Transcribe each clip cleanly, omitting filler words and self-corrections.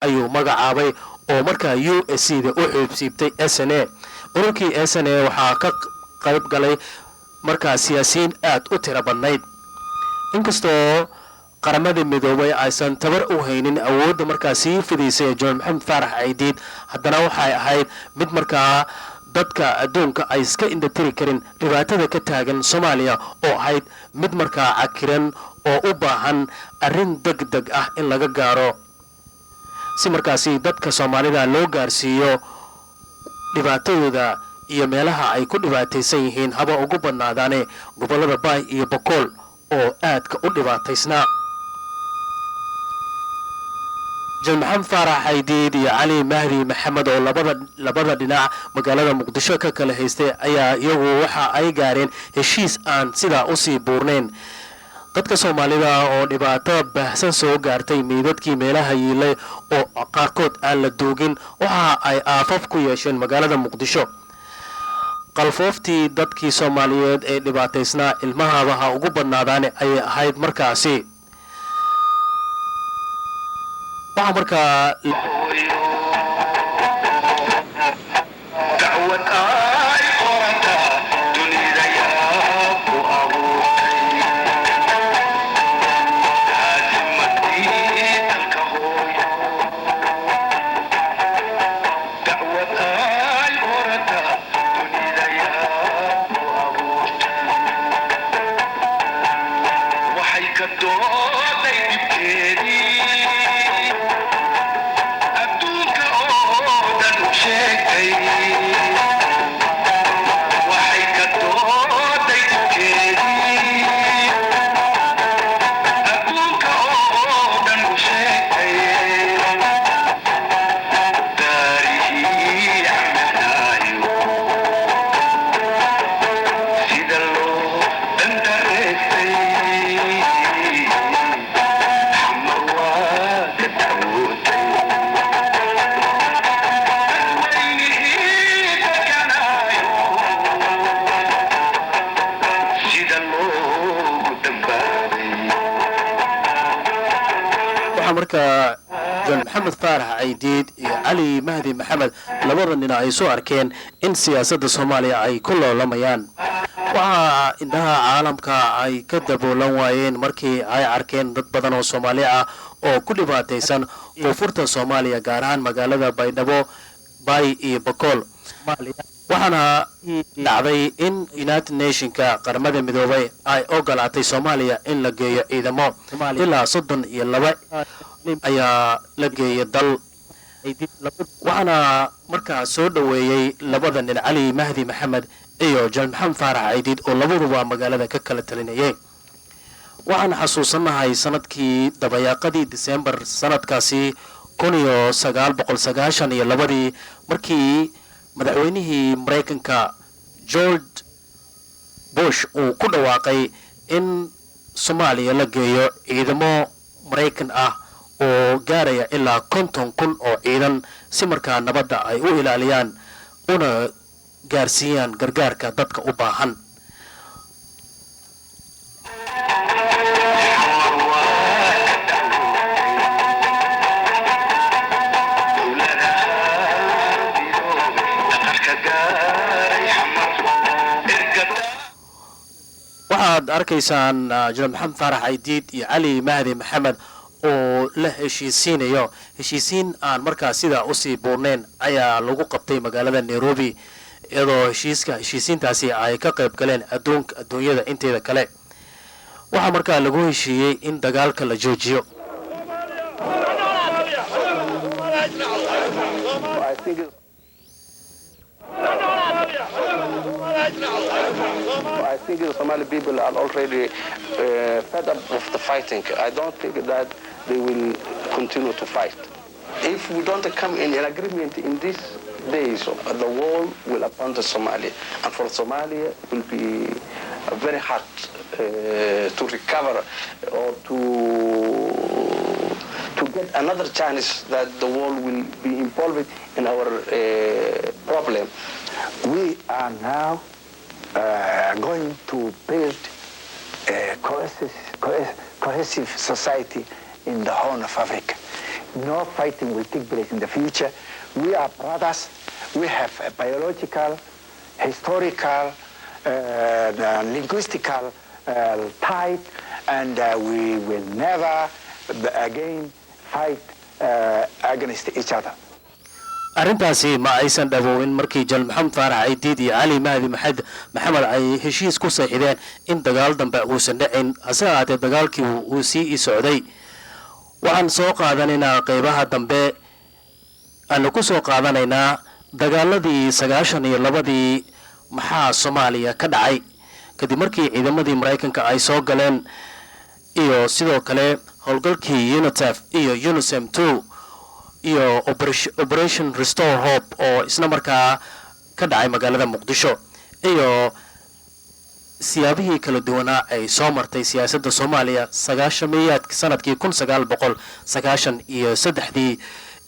ayuu magacaabay oo markaa USC-da u xubsiibtay SNA. ururkii SNA waxaa ka qayb galay markaa siyaasiyiin aad u tiro badnayd. inkastoo qaramada midoobay aysan tabar u haynin awoodda markaa sii fidaysay John Maxamed Faarax Caydiid, haddana waxay ahayd mid markaa dadka adduunka ay iska indhatiri karin dhibaatada ka taagan Soomaaliya oo ahayd mid markaa cakiran oo u baahan arrin degdeg ah in laga gaaro si markaasi dadka Soomaalida loo gaarsiiyo dhibaatadooda iyo meelaha ay ku dhibaataysan yihiin haba ugu badnaadaane gobollada Bay iyo Boqol oo aadka u dhibaataysnaa. John Maxamed Faarax Caydiid iyo Cali Mahdi Maxamed oo labada dhinac magaalada Muqdisho ka kala haystay ayaa iyagu waxa ay gaareen heshiis aan sidaa u sii buurnayn. dadka Soomaalida oo dhibaato baahsan soo gaartay meedadkii meelaha yiilay oo qaarkood aan la doogin waxa ay aafaf ku yeesheen magaalada Muqdisho. qalfooftii dadkii Soomaaliyeed ee dhibaataysnaa ilmaha ugu badnaadaan ay ahayd markaasi. waxa markaa John Maxamed Faarax Caydiid iyo Cali Mahdi Maxamed labada nin ay soo arkeen in siyaasadda Soomaaliya ay ku loolamayaan. waxa indhaha caalamka ay ka daboolan waayeen markii ay arkeen dad badan oo Soomaali ah oo ku dhibaataysan koonfurta Soomaaliya gaar ahaan magaalada Baydhabo, Bay iyo Boqol. waxaana dhacday in United Nations-ka qaramada midoobay ay ogolaatay Soomaaliya in la geeyo ciidamo ilaa 32 ayaa la geeyay dal. waxaana markaa soo dhaweeyay labada nin Cali Mahdi Maxamed iyo John Maxamed Faarax Caydiid oo labaduba magaalada ka kala talinayay. waxaan xasuusanahay sanadkii dabayaaqadii December sanadkaasi 1992 markii madaxweynihii Mareykanka George Bush uu ku dhawaaqay in Soomaaliya la geeyo ciidamo Mareykan ah oo gaaraya ilaa 50,000 oo ciidan si markaa nabadda ay u ilaaliyaan una gaarsiiyaan gargaarka dadka u baahan. waxaad arkaysaan John Maxamed Faarax Caydiid iyo Cali Mahdi Maxamed oo la heshiisiinayo heshiisiin aan markaa sida u sii buurnayn ayaa lagu qabtay magaalada Nairobi iyadoo heshiisiintaasi ay ka qayb galeen adduunyada inteeda kale. waxa markaa lagu heshiiyey in dagaalka la joojiyo. I think the Somali people are already fed up of the fighting. I don't think that they will continue to fight. If we don't come in an agreement in these days, the war will abandon Somalia. And for Somalia, it will be very hard to recover or to get another chance that the world will be involved in our problem. We are now going to build a cohesive society in the Horn of Africa. no fighting will take place in the future. We are brothers. We have a biological, historical, linguistical tie, and we will never again fight against each other. arrintaasi ma aysan dhawoowin markii Jal Maxamed Faarax Aydiid iyo Cali Mahdi Maxamed ay heshiis ku saxiixdeen in dagaal dambe uusan dhicin hase ahaatee dagaalkii uu sii socday. waxaan soo qaadanaynaa qaybaha dambe aan ku soo qaadanaynaa dagaaladii 92 maxaa Soomaaliya ka dhacay kadib markii ciidamadii Mareykanka ay soo galeen iyo sidoo kale howlgalkii UNITAF iyo UNISEM 2 iyo Operation Restore Hope oo isla markaa ka dhacay magaalada Muqdisho iyo siyaabihii kala duwanaa ay soo martay siyaasadda Soomaaliya sanadkii 1993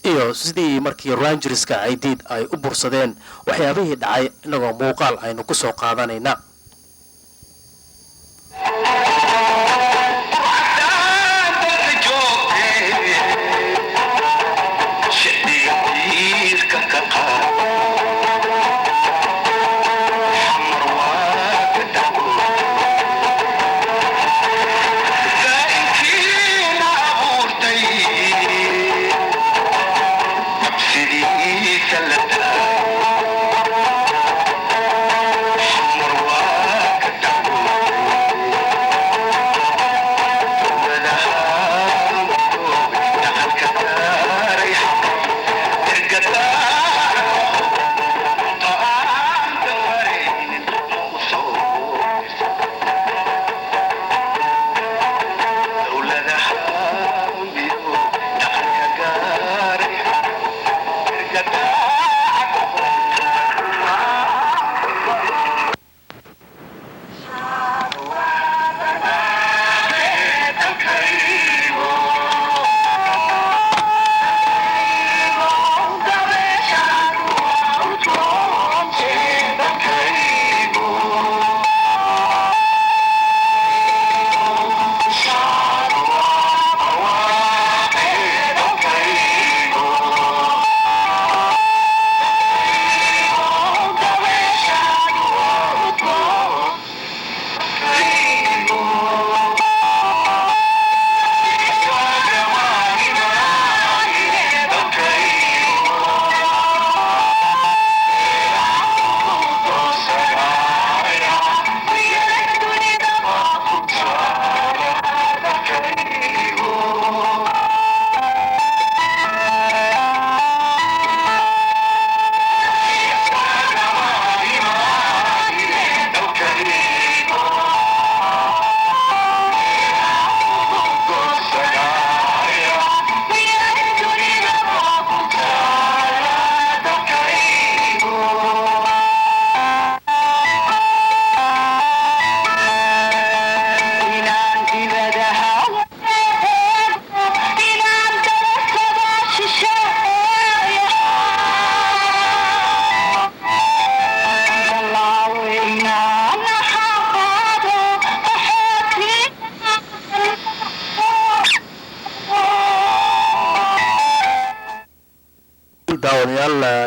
iyo sidii markii Rangerska Aydiid ay u bursadeen waxyaabihii dhacay inagoo muuqaal aynu ku soo qaadanayna.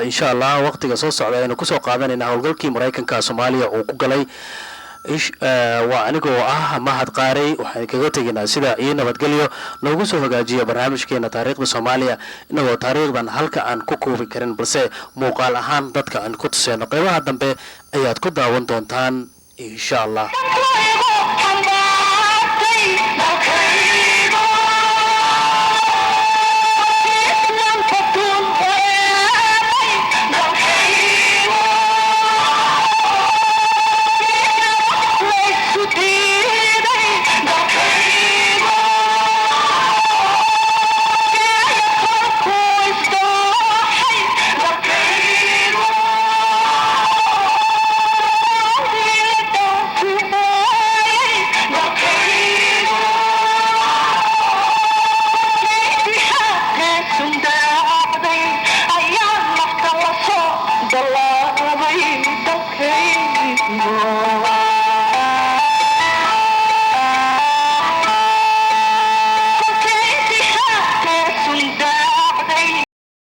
إن شاء الله وقت قصص على إنه كسر قادنا إنه هالقلكي مريكان كصوماليا وكوكالي إيش وعنكو ما هاد قاري وحكيتي إن سيدا إيه نبتقليو لو كسر فجاجية برنامج كنا تاريخ بصوماليا إنه تاريخ بن هلك عن كوكو في كرن بس مقال هان ضدك عن كتسين قيمة هذا بأيات كده وانتون تان إن شاء الله.